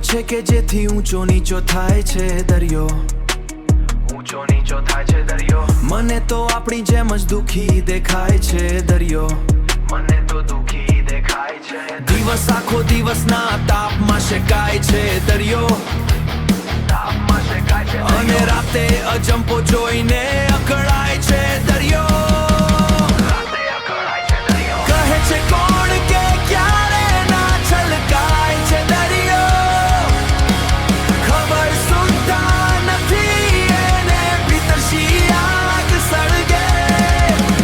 છે કે જેથી ઊંચો નીચો થાય છે દરિયો, ઊંચો નીચો થાય છે દરિયો. મને તો આપણી જેમ જ દુખી દેખાય છે દરિયો, મને તો દુખી દેખાય છે. દિવસ આખો દિવસના તાપમાં શેકાય છે દરિયો, તાપમાં શેકાય છે. અને રાતે અજંપો જોઈને અકળાય છે દરિયો, રાતે અકળાય છે દરિયો. કહે છે કોણ કે ક્યારે ના છલકાય છે દરિયો, ખબર સુદ્ધા નથી એને ભીતર શિયાગ સળગે.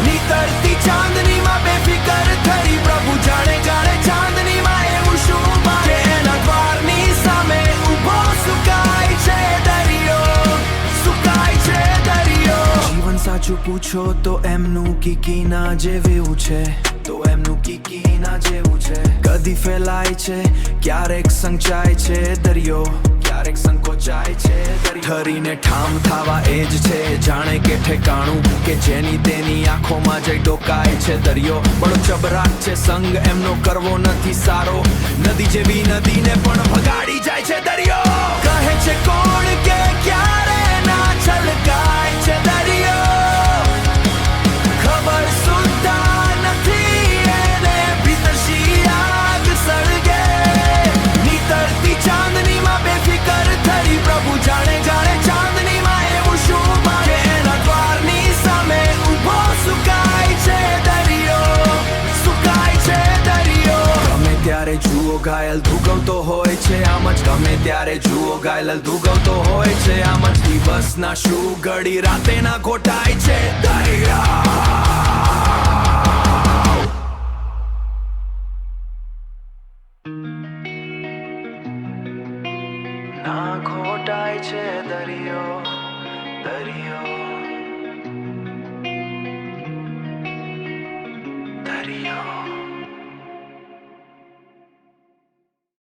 નીતરતી ચાંદનીમાં બેફિકર થઈ પ્રભુ જાણે જાણે ચાંદનીમાં એવું શું મારે એના દ્વારની સામે ઊભો સુકાય છે દરિયો, સુકાય છે દરિયો. જીવન સાચું પૂછો તો એમનું કીકીના જેવું છે, તો એમનું કીકીના જેવું છે. કદી ફેલાય છે ક્યારેક સંચાય છે દરિયો, ક્યારેક સંકોચાય છે દરિયો. ઠરીને ઠામ થાવા એ જ છે જાણે કે ઠેકાણું કે જેની તેની આંખોમાં જઈ ડોકાય છે દરિયો. બડો ચબરાક છે સંગ એમનો કરવો નથી સારો, નદી જેવી નદીને પણ ભગાડી જાય છે દરિયો. કહે છે કોણ કે ક્યારે ના છલકાય છે દરિયો, ખબર સુદ્ધા નથી એને ભીતર શિયાગ સળગે. નીતરતી ચાંદનીમાં બેફિકર થઈ પ્રભુ જાણે જાણે ચાંદનીમાં એવું શું માગે એના દ્વારની સામે ઊભો સુકાય છે દરિયો, સુકાય છે દરિયો. ગમે ત્યારે જુઓ ઘાયલ ધુગવતો હોય છે આમ જ, ગમે ત્યારે જુઓ ઘાયલ ધુગવતો હોય છે આમ જ. દિવસના શું ઘડી રાતે ના ઘોટાય છે દરિયો, ના ઘોટાય છે દરિયો, દરિયો, દરિયો.